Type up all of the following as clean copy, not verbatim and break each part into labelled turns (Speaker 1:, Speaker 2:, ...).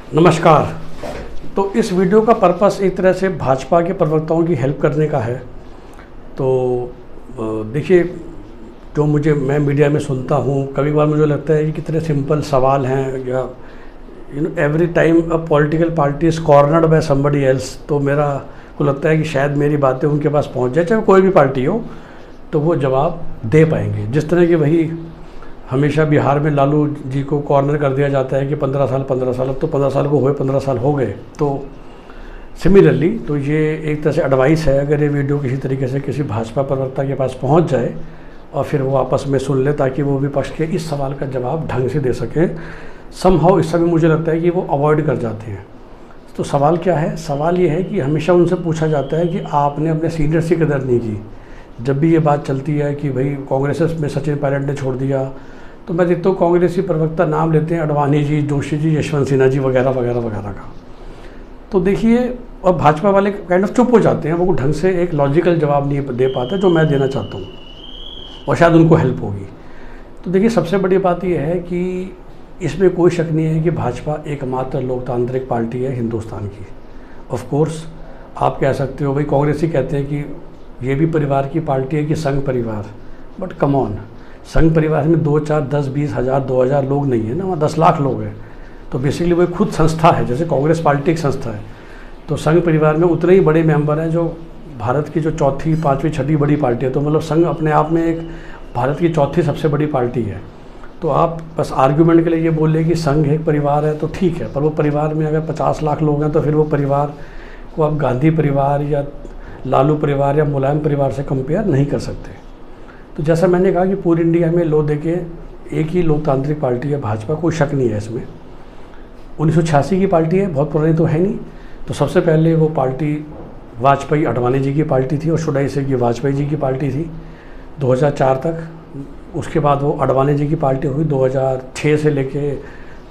Speaker 1: नमस्कार। तो इस वीडियो का पर्पस एक तरह से भाजपा के प्रवक्ताओं की हेल्प करने का है। तो देखिए, जो मैं मीडिया में सुनता हूँ, कभी बार मुझे लगता है कि कितने सिंपल सवाल हैं, या every time a political party is cornered by somebody else. तो मेरा को लगता है कि शायद मेरी बातें उनके पास पहुँच जाए, चाहे कोई भी पार्टी हो, तो वो जवाब दे पाएंगे। जिस तरह की वही हमेशा बिहार में लालू जी को कॉर्नर कर दिया जाता है कि 15 साल, अब तो 15 साल को हुए, 15 साल हो गए। तो सिमिलरली तो ये एक तरह से एडवाइस है, अगर ये वीडियो किसी तरीके से किसी भाजपा प्रवक्ता के पास पहुंच जाए और फिर वो आपस में सुन ले, ताकि वो विपक्ष के इस सवाल का जवाब ढंग से दे सकें। समहाउ इस समय मुझे लगता है कि वो अवॉइड कर जाते हैं। तो सवाल क्या है? सवाल ये है कि हमेशा उनसे पूछा जाता है कि आपने अपने सीनियर्स की कदर नहीं की। जब भी ये बात चलती है कि भाई कांग्रेस में सचिन पायलट ने छोड़ दिया, तो मैं देखता हूँ कांग्रेसी प्रवक्ता नाम लेते हैं अडवाणी जी, जोशी जी, यशवंत सिन्हा जी वगैरह वगैरह वगैरह का। तो देखिए, और भाजपा वाले काइंड ऑफ चुप हो जाते हैं, वो ढंग से एक लॉजिकल जवाब नहीं दे पाते जो मैं देना चाहता हूँ, और शायद उनको हेल्प होगी। तो देखिए, सबसे बड़ी बात यह है कि इसमें कोई शक नहीं है कि भाजपा एकमात्र लोकतांत्रिक पार्टी है हिंदुस्तान की। ऑफ कोर्स आप कह सकते हो, भाई कांग्रेसी कहते हैं कि ये भी परिवार की पार्टी है कि संघ परिवार, बट कम ऑन, संघ परिवार में 2, 4, 10, 20 हज़ार, 2000 लोग नहीं है ना, वहाँ 10 लाख लोग हैं। तो बेसिकली वो खुद संस्था है, जैसे कांग्रेस पार्टी एक संस्था है। तो संघ परिवार में उतने ही बड़े मेंबर हैं जो भारत की जो चौथी, पाँचवीं, छठी बड़ी पार्टी है। तो मतलब संघ अपने आप में एक भारत की चौथी सबसे बड़ी पार्टी है। तो आप बस आर्ग्यूमेंट के लिए ये बोल कि संघ एक परिवार है तो ठीक है, पर वो परिवार में अगर 50 लाख लोग हैं तो फिर वो परिवार को आप गांधी परिवार या लालू परिवार या मुलायम परिवार से कंपेयर नहीं कर सकते। तो जैसा मैंने कहा कि पूरी इंडिया में लो देके एक ही लोकतांत्रिक पार्टी है भाजपा, कोई शक नहीं है इसमें। 1986 की पार्टी है, बहुत पुरानी तो है नहीं। तो सबसे पहले वो पार्टी वाजपेयी अडवाणी जी की पार्टी थी, और शुड आई से कि वाजपेयी जी की पार्टी थी 2004 तक। उसके बाद वो अडवाणी जी की पार्टी हुई 2006 से लेके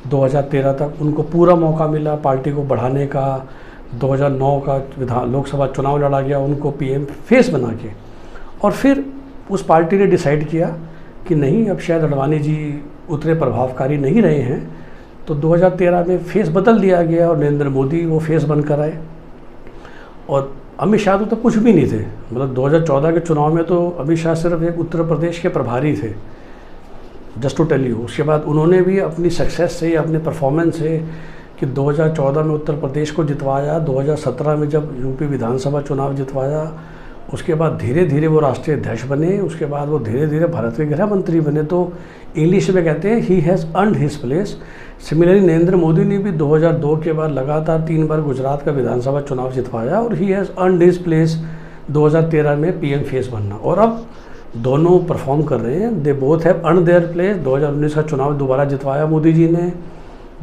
Speaker 1: 2013 तक। उनको पूरा मौका मिला पार्टी को बढ़ाने का। 2009 का लोकसभा चुनाव लड़ा गया उनको पीएम फेस बना के, और फिर उस पार्टी ने डिसाइड किया कि नहीं, अब शायद अडवाणी जी उतने प्रभावकारी नहीं रहे हैं। तो 2013 में फेस बदल दिया गया और नरेंद्र मोदी वो फेस बनकर आए। और अमित शाह तो कुछ भी नहीं थे, मतलब 2014 के चुनाव में तो अमित शाह सिर्फ एक उत्तर प्रदेश के प्रभारी थे, जस्ट टू टेल यू। उसके बाद उन्होंने भी अपनी सक्सेस से, अपने परफॉर्मेंस से, कि 2014 में उत्तर प्रदेश को जितवाया, 2017 में जब यूपी विधानसभा चुनाव जितवाया, उसके बाद धीरे धीरे वो राष्ट्रीय अध्यक्ष बने, उसके बाद वो धीरे धीरे भारत के गृह मंत्री बने। तो इंग्लिश में कहते हैं he has earned his place. Similarly Narendra Modi ने भी 2002 के बाद लगातार 3 बार गुजरात का विधानसभा चुनाव जितवाया, और he has earned his place 2013 में पीएम फेस बनना। और अब दोनों परफॉर्म कर रहे हैं, they both have earned their place. 2019 का चुनाव दोबारा जितवाया मोदी जी ने,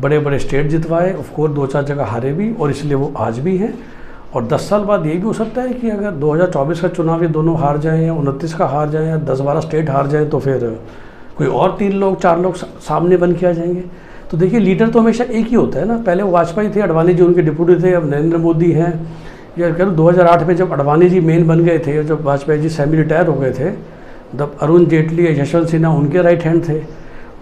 Speaker 1: बड़े बड़े स्टेट जितवाए, ऑफकोर्स 2-4 जगह हारे भी, और इसलिए वो आज भी हैं। और 10 साल बाद ये भी हो सकता है कि अगर 2024 का चुनाव ये दोनों हार जाएं, या 29 का हार जाएं, या 10-12 स्टेट हार जाएं, तो फिर कोई और 3 लोग 4 लोग सामने बन के आ जाएंगे। तो देखिए, लीडर तो हमेशा एक ही होता है ना। पहले वो वाजपेयी थे, अडवाणी जी उनके डिप्यूटी थे, अब नरेंद्र मोदी हैं। या कह लो 2008 में जब अडवाणी जी मेन बन गए थे, जब वाजपेयी जी सेमी रिटायर हो गए थे, तब अरुण जेटली या यशवंत सिन्हा उनके राइट हैंड थे।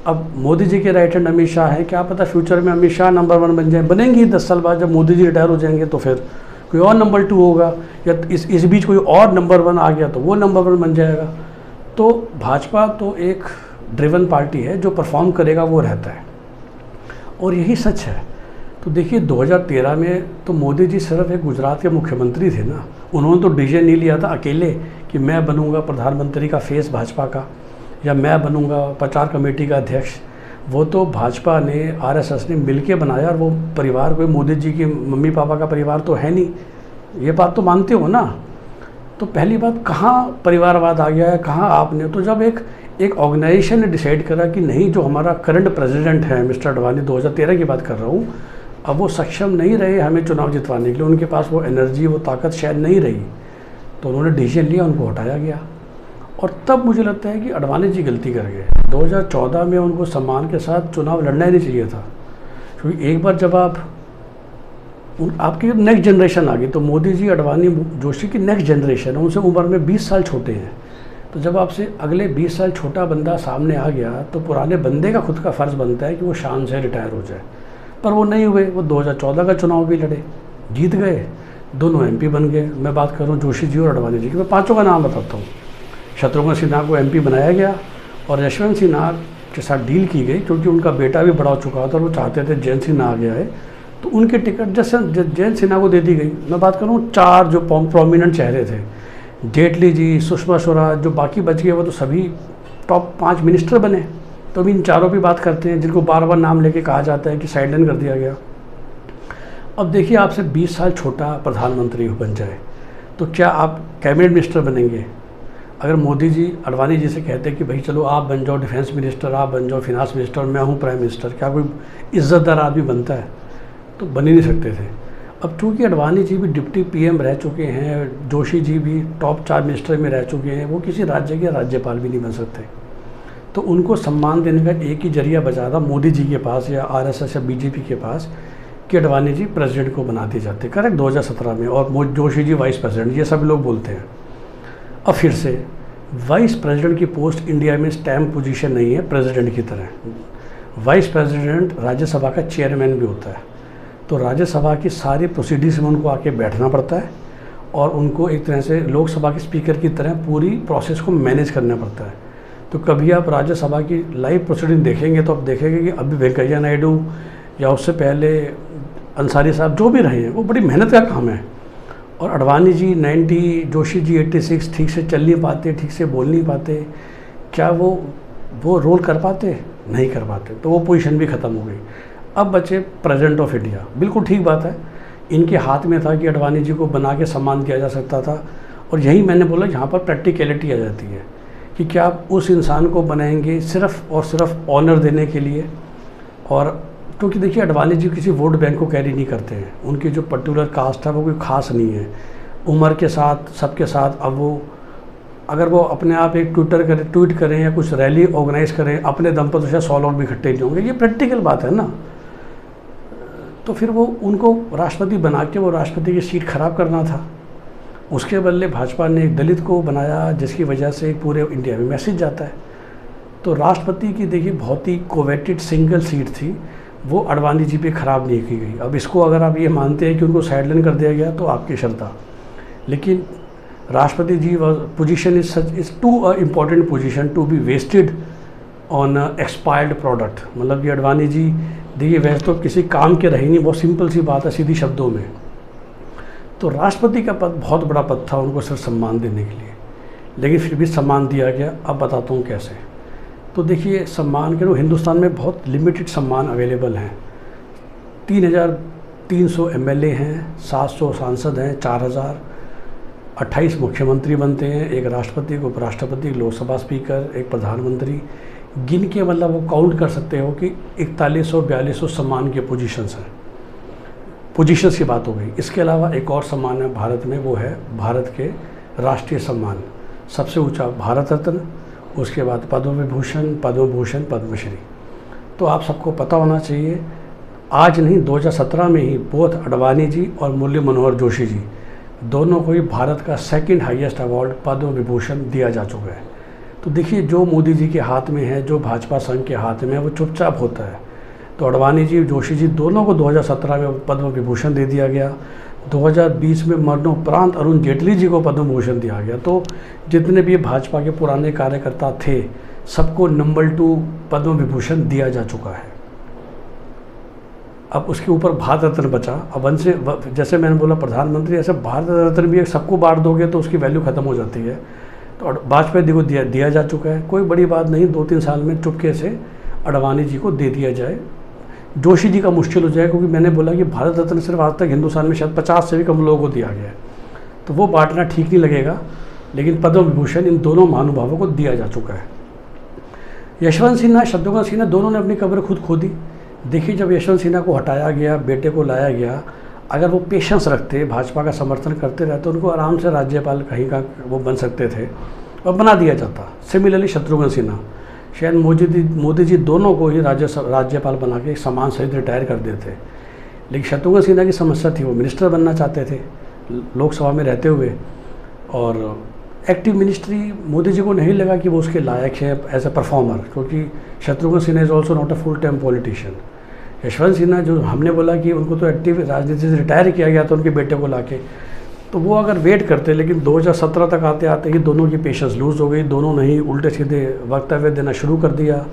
Speaker 1: अब मोदी जी के राइट हैंड अमित शाह है। क्या पता फ्यूचर में अमित शाह नंबर 1 बन जाए, बनेंगे 10 साल बाद जब मोदी जी रिटायर हो जाएंगे, तो फिर कोई और नंबर 2 होगा, या इस बीच कोई और नंबर 1 आ गया तो वो नंबर 1 बन जाएगा। तो भाजपा तो एक ड्रिवन पार्टी है, जो परफॉर्म करेगा वो रहता है, और यही सच है। तो देखिए, 2013 में तो मोदी जी सिर्फ एक गुजरात के मुख्यमंत्री थे ना। उन्होंने तो डिसीजन नहीं लिया था अकेले कि मैं बनूंगा प्रधानमंत्री का फेस भाजपा का, या मैं बनूंगा प्रचार कमेटी का अध्यक्ष। वो तो भाजपा ने, आरएसएस ने मिलके बनाया, और वो परिवार कोई मोदी जी के मम्मी पापा का परिवार तो है नहीं। ये बात तो मानते हो ना। तो पहली बात, कहाँ परिवारवाद आ गया है, कहाँ आपने? तो जब एक ऑर्गेनाइजेशन ने डिसाइड करा कि नहीं, जो हमारा करंट प्रेसिडेंट है मिस्टर अडवाणी, 2013 की बात कर रहा हूँ, अब वो सक्षम नहीं रहे हमें चुनाव जितवाने के लिए, उनके पास वो एनर्जी, वो ताकत शायद नहीं रही, तो उन्होंने डिसीजन लिया, उनको हटाया गया। और तब मुझे लगता है कि अडवाणी जी गलती कर गए। 2014 में उनको सम्मान के साथ चुनाव लड़ना ही नहीं चाहिए था, क्योंकि एक बार जब आपकी नेक्स्ट जनरेशन आ गई, तो मोदी जी, अडवाणी, जोशी की नेक्स्ट जनरेशन है, उनसे उम्र में 20 साल छोटे हैं। तो जब आपसे अगले 20 साल छोटा बंदा सामने आ गया, तो पुराने बंदे का खुद का फ़र्ज़ बनता है कि वो शान से रिटायर हो जाए। पर वो नहीं हुए। वो 2014 का चुनाव भी लड़े, जीत गए, दोनों MP बन गए। मैं बात कर रहा हूँ जोशी जी और अडवाणी जी की। मैं पाँचों का नाम बताता हूँ। शत्रुघ्न सिन्हा को MP बनाया गया और यशवंत सिन्हा के साथ डील की गई, क्योंकि उनका बेटा भी बड़ा हो चुका था और वो चाहते थे जयंत सिन्हा आ गया है, तो उनकी टिकट जयंत सिन्हा को दे दी गई। मैं बात कर रहा हूँ 4 जो प्रोमिनेंट चेहरे थे, जेटली जी, सुषमा स्वराज, जो बाकी बच गए वो तो सभी टॉप 5 मिनिस्टर बने। तो अभी इन चारों की बात करते हैं, जिनको बार बार नाम लेके कहा जाता है कि साइडलाइन कर दिया गया। अब देखिए, आपसे 20 साल छोटा प्रधानमंत्री बन जाए तो क्या आप कैबिनेट मिनिस्टर बनेंगे? अगर मोदी जी अडवाणी जी से कहते हैं कि भाई चलो आप बन जाओ डिफेंस मिनिस्टर, आप बन जाओ फिनांस मिनिस्टर, मैं हूँ प्राइम मिनिस्टर, क्या कोई इज्जतदार आदमी बनता है? तो बन ही नहीं सकते थे। अब चूँकि अडवाणी जी भी डिप्टी PM रह चुके हैं, जोशी जी भी टॉप 4 मिनिस्टर में रह चुके हैं, वो किसी राज्य के राज्यपाल भी नहीं बन सकते। तो उनको सम्मान देने का एक ही जरिया बचा था मोदी जी के पास या RSS या BJP के पास, कि अडवाणी जी प्रेसिडेंट को बना दिए जाते। करेक्ट, 2017 में, और जोशी जी वाइस प्रेसिडेंट, ये सब लोग बोलते हैं। अब फिर से वाइस प्रेसिडेंट की पोस्ट इंडिया में स्टैम्प पोजीशन नहीं है प्रेसिडेंट की तरह। वाइस प्रेसिडेंट राज्यसभा का चेयरमैन भी होता है, तो राज्यसभा की सारी प्रोसीडिंग्स में उनको आके बैठना पड़ता है और उनको एक तरह से लोकसभा के स्पीकर की तरह पूरी प्रोसेस को मैनेज करना पड़ता है। तो कभी आप राज्यसभा की लाइव प्रोसीडिंग देखेंगे तो आप देखेंगे कि अभी वेंकैया नायडू या उससे पहले अंसारी साहब जो भी रहे हैं, वो बड़ी मेहनत का काम है। और अडवाणी जी 90, जोशी जी 86, ठीक से चल नहीं पाते, ठीक से बोल नहीं पाते, क्या वो रोल कर पाते? नहीं कर पाते, तो वो पोजीशन भी ख़त्म हो गई। अब बचे प्रेसिडेंट ऑफ इंडिया। बिल्कुल ठीक बात है, इनके हाथ में था कि अडवाणी जी को बना के सम्मान दिया जा सकता था। और यही मैंने बोला, यहाँ पर प्रैक्टिकलिटी आ जाती है कि क्या आप उस इंसान को बनाएंगे सिर्फ़ और सिर्फ ऑनर देने के लिए? और क्योंकि देखिए, अडवाणी जी किसी वोट बैंक को कैरी नहीं करते हैं, उनकी जो पर्टिकुलर कास्ट है वो कोई ख़ास नहीं है। उम्र के साथ, सबके साथ, अब वो अगर वो अपने आप एक ट्वीट करें या कुछ रैली ऑर्गेनाइज़ करें अपने दम पर, तो शायद 100 लोग भी इकट्ठे नहीं होंगे। ये प्रैक्टिकल बात है ना। तो फिर वो उनको राष्ट्रपति बना के वो राष्ट्रपति की सीट खराब करना था। उसके बदले भाजपा ने एक दलित को बनाया, जिसकी वजह से पूरे इंडिया में मैसेज जाता है। तो राष्ट्रपति की देखिए बहुत ही कोवेटेड सिंगल सीट थी, वो अडवाणी जी पे ख़राब नहीं की गई। अब इसको अगर आप ये मानते हैं कि उनको साइडलाइन कर दिया गया तो आपकी श्रद्धा, लेकिन राष्ट्रपति ji position is too important position to be wasted on expired product. मतलब कि अडवाणी जी देखिए वैसे तो किसी काम के रहे नहीं, बहुत सिंपल सी बात है, सीधी शब्दों में। तो राष्ट्रपति का पद बहुत बड़ा पद था उनको सिर्फ सम्मान देने के लिए, लेकिन फिर भी सम्मान दिया गया। अब बताता हूँ कैसे। तो देखिए, सम्मान के हिंदुस्तान में बहुत लिमिटेड सम्मान अवेलेबल हैं। 3300 MLA हैं, 700 सांसद हैं, 4028 मुख्यमंत्री बनते हैं, एक राष्ट्रपति, एक उपराष्ट्रपति, लोकसभा स्पीकर, एक प्रधानमंत्री। गिन के मतलब वो काउंट कर सकते हो कि 4142 सम्मान के पोजीशंस हैं। पोजीशंस की बात हो गई। इसके अलावा एक और सम्मान है भारत में, वो है भारत के राष्ट्रीय सम्मान। सबसे ऊंचा भारत रत्न, उसके बाद पद्म विभूषण, पद्मश्री। तो आप सबको पता होना चाहिए, आज नहीं 2017 में ही बोथ अडवाणी जी और मुरली मनोहर जोशी जी दोनों को ही भारत का 2nd highest award Padma Vibhushan दिया जा चुका है। तो देखिए, जो मोदी जी के हाथ में है, जो भाजपा संघ के हाथ में है, वो चुपचाप होता है। तो अडवाणी जी, जोशी जी दोनों को 2017 में पद्म विभूषण दे दिया गया। 2020 में मरणोपरांत अरुण जेटली जी को पद्म भूषण दिया गया। तो जितने भी भाजपा के पुराने कार्यकर्ता थे, सबको नंबर 2 पद्म विभूषण दिया जा चुका है। अब उसके ऊपर भारत रत्न बचा। अब उनसे, जैसे मैंने बोला प्रधानमंत्री, ऐसे भारत रत्न भी सबको बांट दोगे तो उसकी वैल्यू ख़त्म हो जाती है। तो वाजपेयी जी को दिया जा चुका है, कोई बड़ी बात नहीं, 2-3 साल में चुपके से अडवाणी जी को दे दिया जाए। जोशी जी का मुश्किल हो जाए, क्योंकि मैंने बोला कि भारत रत्न सिर्फ आज तक हिंदुस्तान में शायद 50 से भी कम लोगों को दिया गया है, तो वो बांटना ठीक नहीं लगेगा। लेकिन पद्म विभूषण इन दोनों महानुभावों को दिया जा चुका है। यशवंत सिन्हा, शत्रुघ्न सिन्हा, दोनों ने अपनी कब्र खुद खोदी। देखिए, जब यशवंत सिन्हा को हटाया गया, बेटे को लाया गया, अगर वो पेशेंस रखते, भाजपा का समर्थन करते रहते, उनको आराम से राज्यपाल कहीं का वो बन सकते थे और बना दिया जाता। सिमिलरली शत्रुघ्न सिन्हा, शायद मोदी जी दोनों को ही राज्यपाल बना के सम्मान सहित रिटायर कर देते। लेकिन शत्रुघ्न सिन्हा की समस्या थी, वो मिनिस्टर बनना चाहते थे लोकसभा में रहते हुए, और एक्टिव मिनिस्ट्री मोदी जी को नहीं लगा कि वो उसके लायक है एज ए परफॉर्मर, क्योंकि Shatrughan Sinha is also not a full time politician. Yashwant Sinha जो हमने बोला कि उनको तो एक्टिव राजनीति से रिटायर किया गया था उनके बेटे को लाके, तो वो अगर वेट करते, लेकिन 2017 तक आते आते ही दोनों की पेशेंस लूज़ हो गई, दोनों ने ही उल्टे सीधे वक्तव्य देना शुरू कर दिया,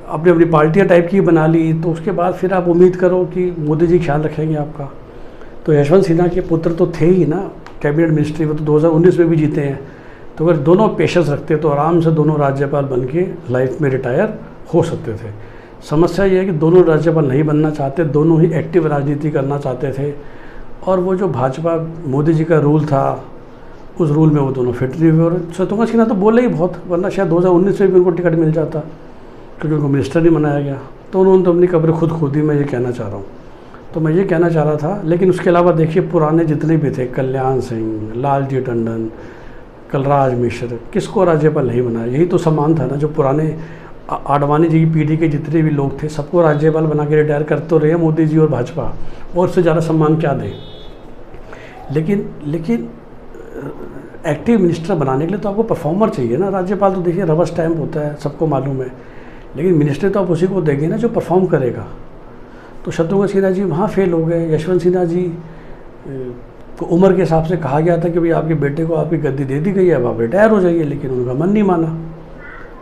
Speaker 1: अपनी अपनी पार्टियाँ टाइप की बना ली। तो उसके बाद फिर आप उम्मीद करो कि मोदी जी ख्याल रखेंगे आपका। तो यशवंत सिन्हा के पुत्र तो थे ही ना कैबिनेट मिनिस्ट्री में, तो 2019 में भी जीते हैं। तो अगर दोनों पेशेंस रखते तो आराम से दोनों राज्यपाल बन के लाइफ में रिटायर हो सकते थे। समस्या ये है कि दोनों राज्यपाल नहीं बनना चाहते, दोनों ही एक्टिव राजनीति करना चाहते थे, और वो जो भाजपा मोदी जी का रूल था उस रूल में वो दोनों फिट नहीं हुए। और शत्रुघ्न सिन्हा तो बोले ही बहुत, वरना शायद 2019 में भी उनको टिकट मिल जाता, क्योंकि उनको मिनिस्टर नहीं बनाया गया। तो उन्होंने तो अपनी कब्र खुद खोदी, मैं ये कहना चाह रहा हूँ। तो मैं ये कहना चाह रहा था। लेकिन उसके अलावा देखिए पुराने जितने भी थे, कल्याण सिंह, लालजी टंडन, कलराज मिश्र, किसको राज्यपाल नहीं बनाया? यही तो सम्मान था ना, जो पुराने आडवाणी जी की पीढ़ी के जितने भी लोग थे सबको राज्यपाल बना के रिटायर करते तो रहे मोदी जी और भाजपा, और उससे ज़्यादा सम्मान क्या दें। लेकिन एक्टिव मिनिस्टर बनाने के लिए तो आपको परफॉर्मर चाहिए ना। राज्यपाल तो देखिए रबर स्टैम्प होता है, सबको मालूम है, लेकिन मिनिस्टर तो आप उसी को देंगे ना जो परफॉर्म करेगा। तो शत्रुघ्न सिन्हा जी वहाँ फेल हो गए। यशवंत सिन्हा जी को उम्र के हिसाब से कहा गया था कि भाई आपके बेटे को आपकी गद्दी दे दी गई है, अब आप रिटायर हो जाइए, लेकिन उनका मन नहीं माना।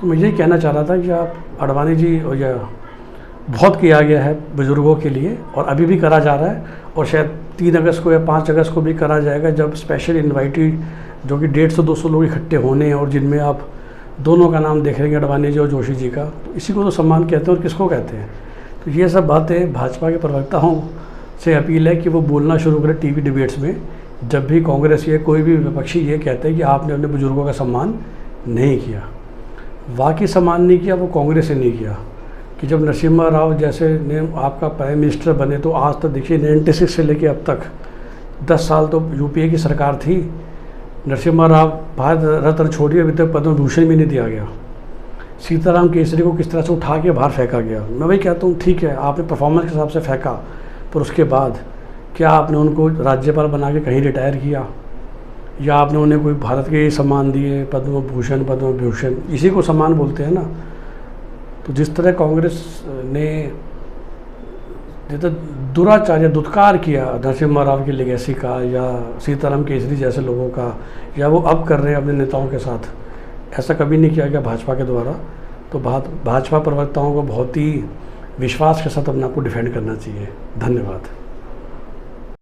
Speaker 1: तो मैं यही कहना चाह रहा था कि आप आडवाणी जी, और यह बहुत किया गया है बुज़ुर्गों के लिए और अभी भी करा जा रहा है, और शायद 3 अगस्त को या 5 अगस्त को भी करा जाएगा, जब स्पेशल इन्वाइटेड जो कि 150-200 लोग इकट्ठे होने हैं, और जिनमें आप दोनों का नाम देखेंगे, आडवाणी जी और जोशी जी का। तो इसी को तो सम्मान कहते हैं, और किसको कहते हैं? तो ये सब बातें भाजपा के प्रवक्ताओं से अपील है कि वो बोलना शुरू करें टीवी डिबेट्स में, जब भी कांग्रेस या कोई भी विपक्षी ये कहते हैं कि आपने अपने बुजुर्गों का सम्मान नहीं किया। वाकई सम्मान नहीं किया, वो कांग्रेस ने नहीं किया। कि जब नरसिम्हा राव जैसे ने आपका प्राइम मिनिस्टर बने, तो आज तक देखिए 96 से लेकर अब तक 10 साल तो यूपीए की सरकार थी। नरसिम्हा राव भारत रत्न छोड़िए, अभी तक पद्म भूषण भी नहीं दिया गया। सीताराम केसरी को किस तरह से उठा के बाहर फेंका गया। मैं वही कहता हूँ, ठीक है आपने परफॉर्मेंस के हिसाब से फेंका, पर उसके बाद क्या आपने उनको राज्यपाल बना के कहीं रिटायर किया, या आपने उन्हें कोई भारत के सम्मान दिए, पद्म भूषण, पद्म विभूषण, इसी को सम्मान बोलते हैं ना। तो जिस तरह कांग्रेस ने दुराचार या दुत्कार किया नरसिम्हा राव की लेगेसी का, या सीताराम केसरी जैसे लोगों का, या वो अब कर रहे हैं अपने नेताओं के साथ, ऐसा कभी नहीं किया गया भाजपा के द्वारा। तो भाजपा प्रवक्ताओं को बहुत ही विश्वास के साथ अपने आप को डिफेंड करना चाहिए। धन्यवाद।